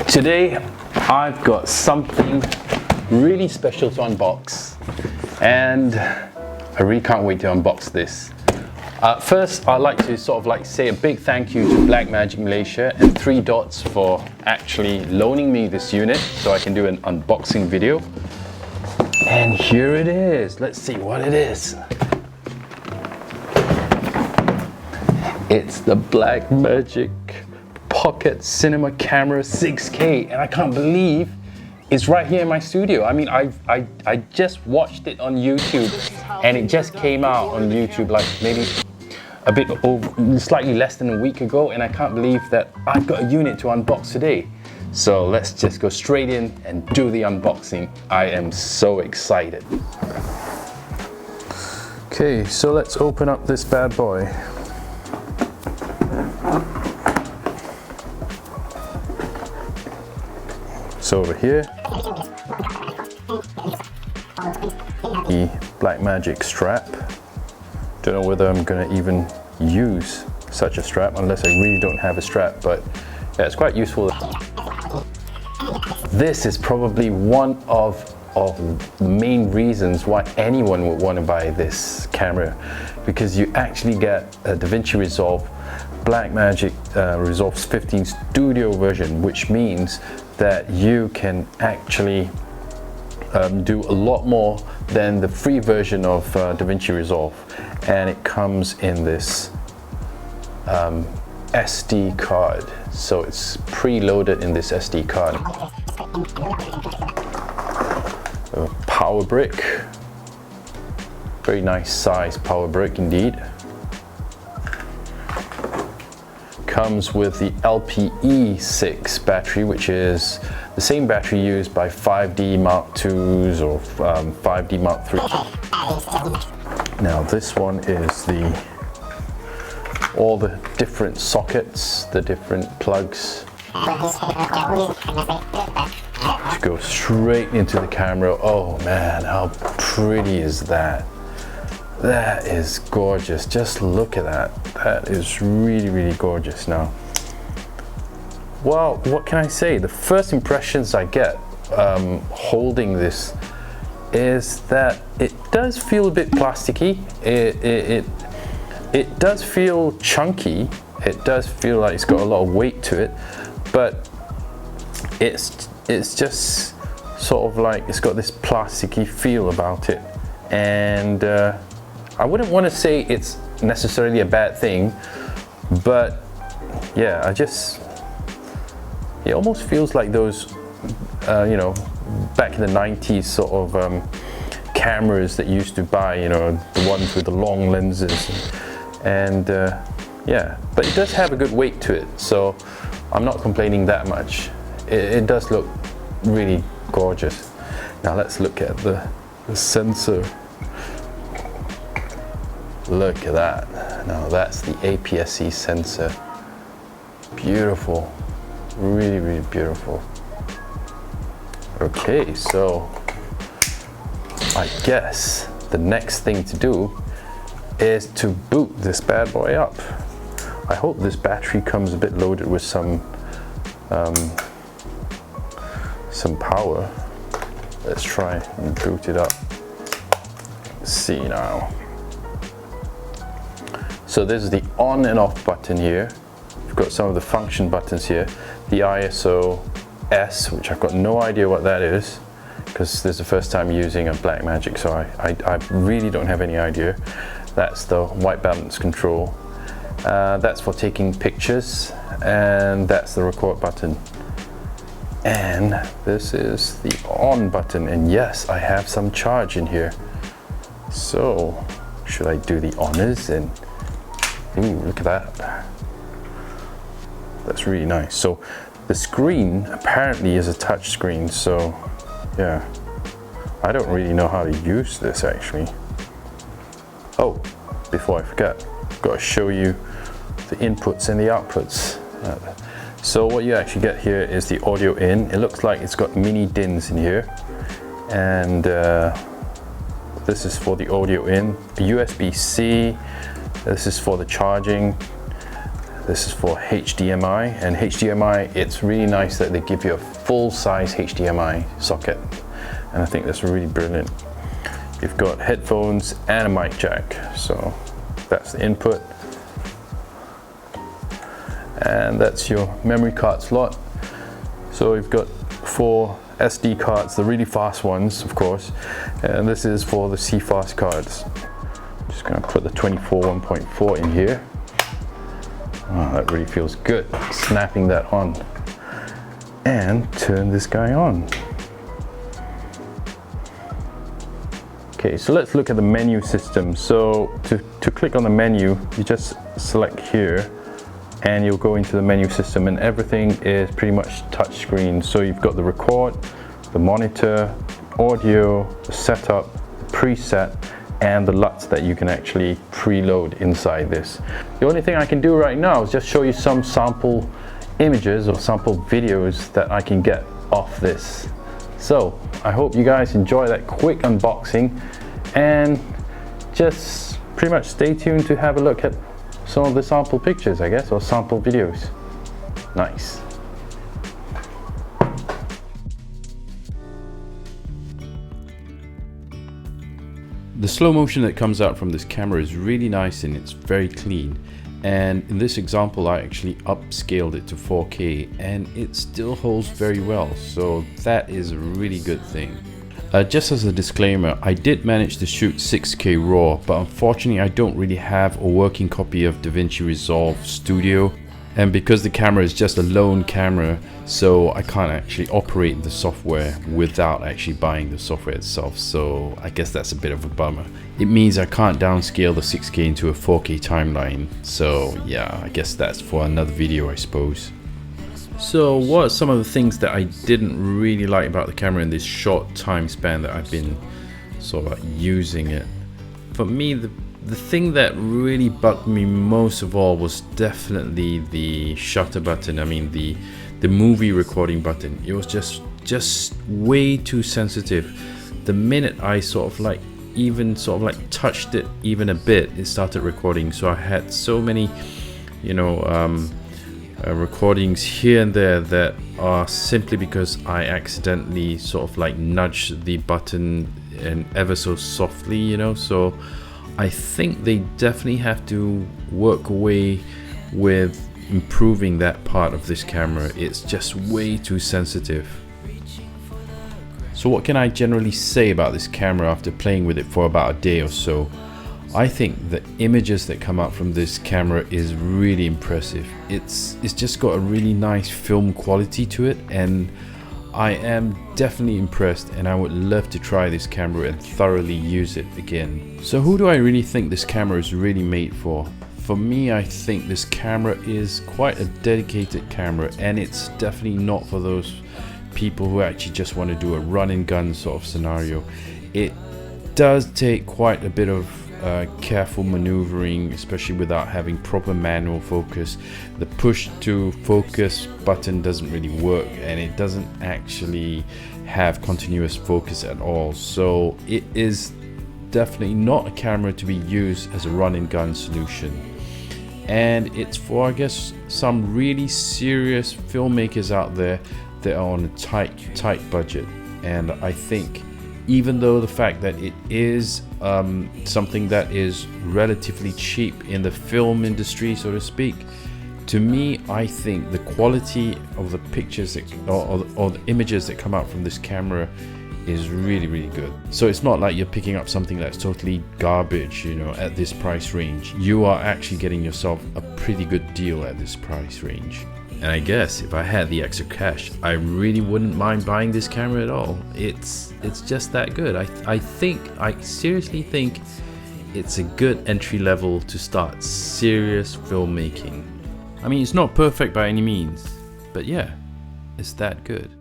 Today I've got something really special to unbox, and I really can't wait to unbox this. First, I'd like to say a big thank you to Blackmagic Malaysia and 3 Dots for actually loaning me this unit so I can do an unboxing video. And here it is. Let's see what it is. It's the Blackmagic Pocket Cinema Camera 6K, and I can't believe it's right here in my studio. I mean, I just watched it on YouTube, and it just came out on YouTube like maybe a bit over, slightly less than a week ago, and I can't believe that I've got a unit to unbox today. So let's just go straight in and do the unboxing. I am so excited. Okay, so let's open up this bad boy. So over here, the Blackmagic strap. Don't know whether I'm gonna even use such a strap unless I really don't have a strap, but yeah, it's quite useful. This is probably one of the main reasons why anyone would want to buy this camera, because you actually get a Davinci Resolve Blackmagic Resolve 15 Studio version, which means that you can actually do a lot more than the free version of Davinci Resolve, and it comes in this SD card, so it's preloaded in this SD card. A power brick, very nice size power brick indeed. Comes with the LPE6 battery, which is the same battery used by 5D Mark IIs or 5D Mark III. Now this one is all the different sockets, the different plugs. To go straight into the camera. Oh man, how pretty is that? That is gorgeous. Just look at that. That is really, really gorgeous. Now, well, what can I say? The first impressions I get holding this is that it does feel a bit plasticky. It does feel chunky. It does feel like it's got a lot of weight to it, but it's just sort of like it's got this plasticky feel about it, and I wouldn't want to say it's necessarily a bad thing, but yeah, it almost feels like those you know, back in the 90s sort of cameras that you used to buy, you know, the ones with the long lenses, and yeah, but it does have a good weight to it, so I'm not complaining that much. It does look really gorgeous. Now let's look at the sensor. Look at that. Now that's the aps-c sensor. Beautiful. Really, really beautiful. Okay, so I guess the next thing to do is to boot this bad boy up. I hope this battery comes a bit loaded with some power. Let's try and boot it up. Let's see now. So this is the on and off button here. We've got some of the function buttons here. The ISO S, which I've got no idea what that is, because this is the first time using a Blackmagic, so I really don't have any idea. That's the white balance control. That's for taking pictures, and that's the record button. And this is the on button, and yes, I have some charge in here. So should I do the honors? And ooh, look at that. That's really nice. So the screen apparently is a touch screen, so yeah, I don't really know how to use this actually. Oh, before I forget, I've got to show you the inputs and the outputs. So what you actually get here is the audio in. It looks like it's got mini DINs in here, and this is for the audio in. USB-C. This is for the charging. This is for HDMI, and HDMI, it's really nice that they give you a full-size HDMI socket, and I think that's really brilliant. You've got headphones and a mic jack, so that's the input, and that's your memory card slot. So we've got 4 SD cards, the really fast ones, of course, and this is for the CFast cards. Just gonna put the 24 1.4 in here. Oh, that really feels good, snapping that on. And turn this guy on. Okay, so let's look at the menu system. So to click on the menu, you just select here and you'll go into the menu system, and everything is pretty much touchscreen. So you've got the record, the monitor, audio, the setup, the preset, and the LUTs that you can actually preload inside this. The only thing I can do right now is just show you some sample images or sample videos that I can get off this. So I hope you guys enjoy that quick unboxing, and just pretty much stay tuned to have a look at some of the sample pictures, I guess, or sample videos. Nice. The slow motion that comes out from this camera is really nice and it's very clean. And in this example, I actually upscaled it to 4K and it still holds very well. So that is a really good thing. Just as a disclaimer, I did manage to shoot 6K RAW, but unfortunately I don't really have a working copy of Davinci Resolve Studio. And because the camera is just a lone camera, so I can't actually operate the software without actually buying the software itself. So I guess that's a bit of a bummer. It means I can't downscale the 6K into a 4K timeline. So yeah, I guess that's for another video, I suppose. So what are some of the things that I didn't really like about the camera in this short time span that I've been sort of using it? For me, the thing that really bugged me most of all was definitely the shutter button. I mean the movie recording button. It was just way too sensitive. The minute I even touched it even a bit, it started recording. So I had so many, recordings here and there that are simply because I accidentally nudged the button and ever so softly, so I think they definitely have to work away with improving that part of this camera. It's just way too sensitive. So what can I generally say about this camera after playing with it for about a day or so? I think the images that come out from this camera is really impressive. It's just got a really nice film quality to it, and I am definitely impressed, and I would love to try this camera and thoroughly use it again. So who do I really think this camera is really made for? For me, I think this camera is quite a dedicated camera, and it's definitely not for those people who actually just want to do a run and gun sort of scenario. It does take quite a bit of careful maneuvering, especially without having proper manual focus. The push to focus button doesn't really work, and it doesn't actually have continuous focus at all. So it is definitely not a camera to be used as a run and gun solution. And it's for, I guess, some really serious filmmakers out there that are on a tight budget. And I think even though the fact that it is something that is relatively cheap in the film industry, so to speak, to me, I think the quality of the pictures or the images that come out from this camera is really, really good. So it's not like you're picking up something that's totally garbage, at this price range. You are actually getting yourself a pretty good deal at this price range. And I guess if I had the extra cash, I really wouldn't mind buying this camera at all. It's just that good. I seriously think it's a good entry level to start serious filmmaking. I mean, it's not perfect by any means, but yeah, it's that good.